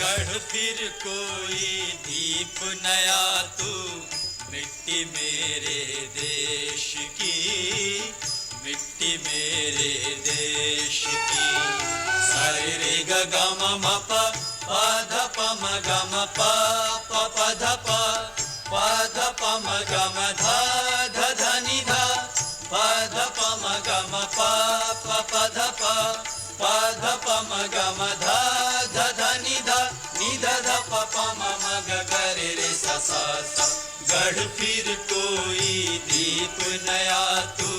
गढ़ फिर कोई दीप नया तू, मिट्टी मेरे देश की, मिट्टी मेरे देश की। सारे रे ग ग म म प प ध प म ग म प प प ध प प ध प म ग म ध ध ध नि ध प ध प म ग म प प प ध प प ध प म ग म ध ध ध नि ध ध प प म म ग ग रे रे सा सा सा। गढ़ फिर कोई दीप नया तू,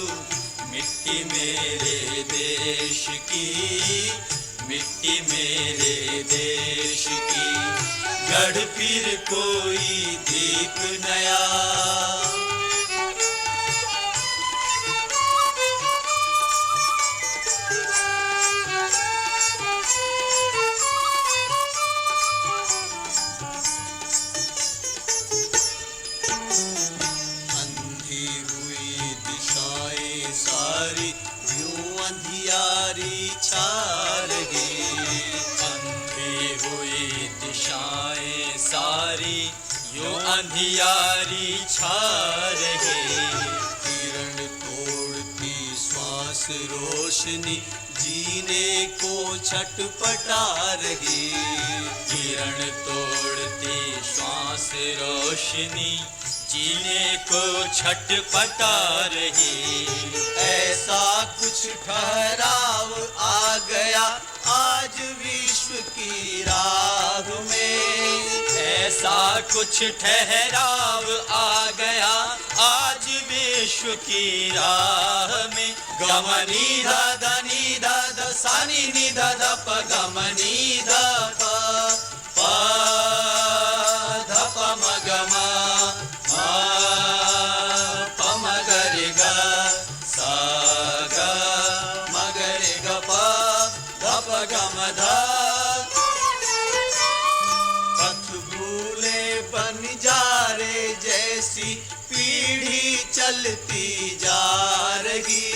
मिट्टी मेरे देश की, मिट्टी मेरे देश की। गढ़ फिर कोई दीप नया। छा रही अंधी हुई दिशाएं सारी, यूं अंधियारी छा रही। किरण तोड़ती श्वास रोशनी, जीने को छटपटा रही। किरण तोड़ती श्वास रोशनी, जीने को छटपटा रही। ऐसा कुछ ठहराव आ गया आज विश्व की राह में, ऐसा कुछ ठहराव आ गया आज विश्व की राह में। गमनी ध ध नि ध ध सा नि नि ध ध प गमनी ध प प ध प म ग म प म ग रे ग सा ग म ग रे ग प ध प ग म ध। पथ भूले बन जा रे जैसी पीढ़ी चलती जा रही।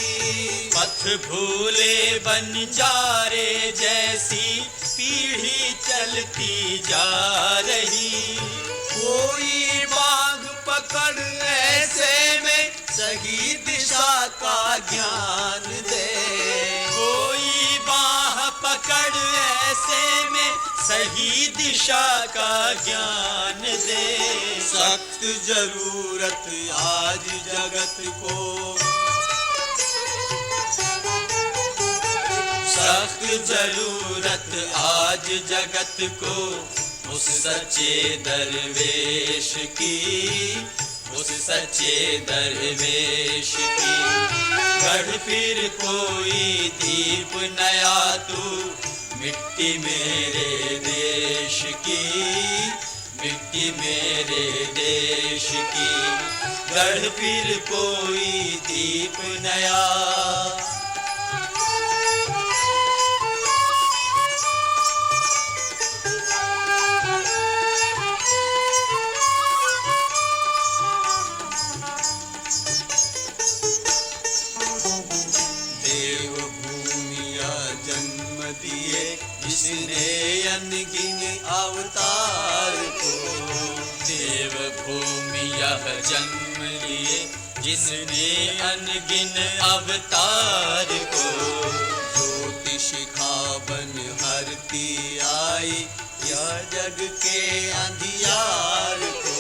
पथ भूले बन जा रे जैसी पीढ़ी चलती जा रही। कोई बाग पकड़ ऐसे में सही दिशा का ज्ञान दे। कोई बाह पकड़ ऐसे में सही दिशा का ज्ञान दे। सख्त जरूरत आज जगत को, सख्त जरूरत आज जगत को उस सच्चे दरवेश की, उस सच्चे दरवेश की। गढ़ फिर कोई दीप नया तू, मिट्टी मेरे देश की, मिट्टी मेरे देश की। गढ़ फिर कोई दीप नया। जिसने अनगिन अवतार को, देव भूमि यह जन्म लिए जिसने अनगिन अवतार को। ज्योति शिखा बन हरती आई यह जग के अंधियार को।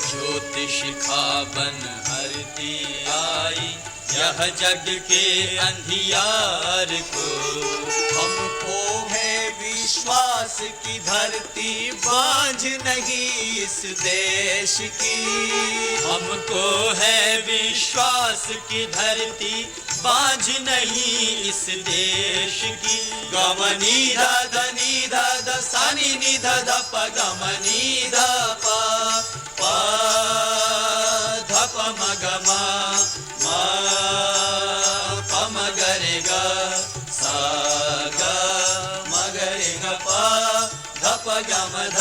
ज्योति शिखा बन हरती आई यह जग के अंधियार को। हमको है विश्वास की धरती बांझ नहीं इस देश की। हमको है विश्वास की धरती बांझ नहीं इस देश की। गमनी ध ध नि ध ध सा नि नि ध ध प गमनी ध प प ध प म ग म प म ग रे ग सा ग म ग रे ग प ध प ग म ध।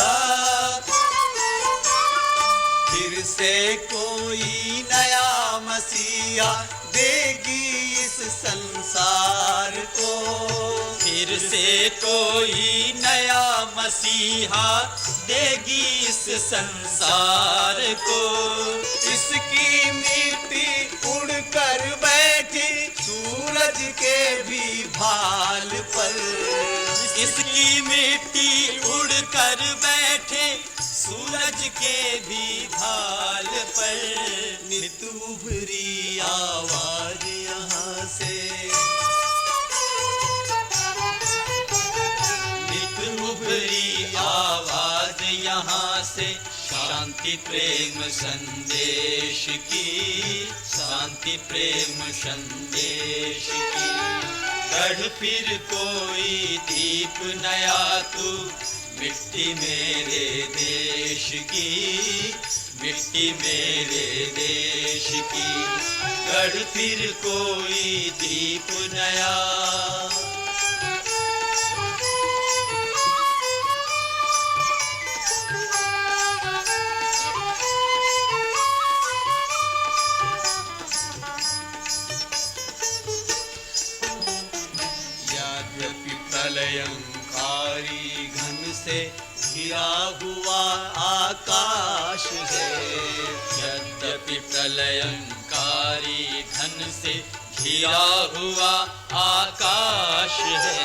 फिर से कोई नया मसीहा देगी इस संसार को। फिर से कोई नया मसीहा देगी इस संसार को। इसकी मिट्टी उड़ कर बैठी सूरज के भी भाल पर। इसकी मिट्टी उड़ कर बैठे सूरज के भी भाल पर। नित उभरी आवाज यहाँ से, नित उभरी आवाज यहाँ से, शांति प्रेम संदेश की, शांति प्रेम संदेश की। गढ़ फिर कोई दीप नया तू, मिट्टी मेरे देश की, मिट्टी मेरे देश की। गढ़ फिर कोई दीप नया। प्रलयंकारी घन से घिरा हुआ आकाश है। यद्यपि प्रलयंकारी घन से घिरा हुआ आकाश है,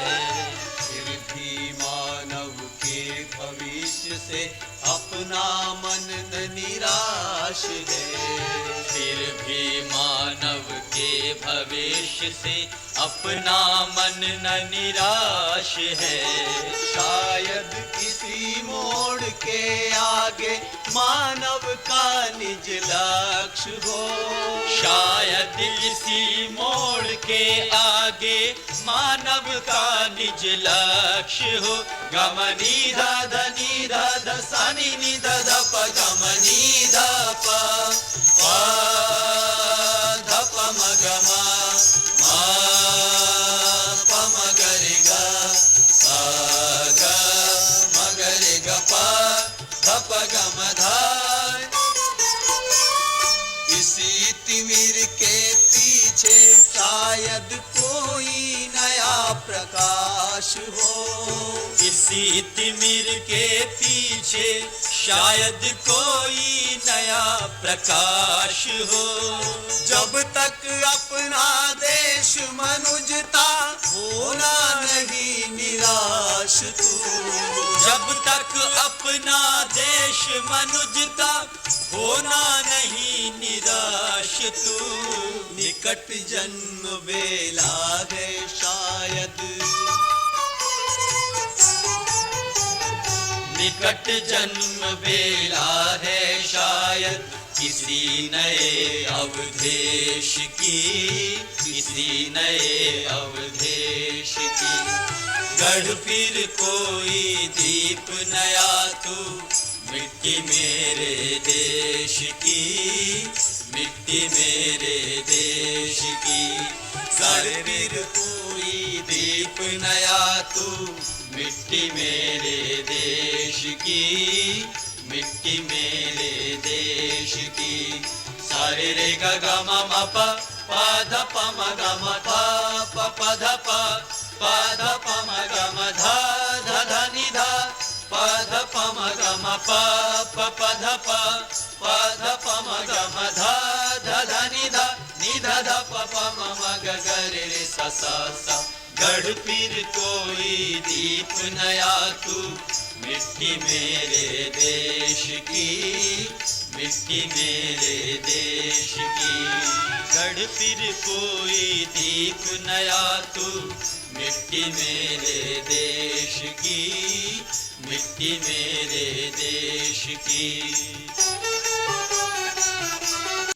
फिर भी मानव के भविष्य से अपना मन न निराश है। फिर भी मानव के भविष्य से अपना मन न निराश है। शायद किसी मोड़ के आगे मानव का निज लक्ष्य हो। शायद किसी मोड़ के आगे मानव का निज लक्ष्य हो। गम नी धा ध नी धा ध सा नी नी ध ध प गम नी ध प प ध प म ग म म प म ग रे ग प ग म ग रे ग प ध प ग म ध। इसी तिमिर के पीछे शायद कोई नया प्रकाश हो। इसी तिमिर के पीछे शायद कोई नया प्रकाश हो। जब तक अपना देश मनुजता होना नहीं निराश तू। जब तक अपना देश मनुजता होना नहीं निराश तू। निकट जन्म बेला है शायद, निकट जन्म बेला है शायद, किसी नए अवधेश की, किसी नए अवधेश की। गढ़ फिर कोई दीप नया तू, मिट्टी मेरे देश की, मिट्टी मेरे देश की। गढ़ फिर कोई दीप नया तू, मिट्टी मेरे देश की, मिट्टी मेरे देश की। सारे रे ग ग म म प प ध प म ग म प प प ध प प ध प म ग म ध ध ध नि ध प ध प म ग म प प प ध प प ध प म ग म ध ध ध नि ध ध प प म म ग ग रे रे सा सा सा। गढ़ फिर कोई दीप नया तू, मिट्टी मेरे देश की, मिट्टी मेरे देश की। गढ़ फिर कोई दीप नया तू, मिट्टी मेरे देश की, मिट्टी मेरे देश की।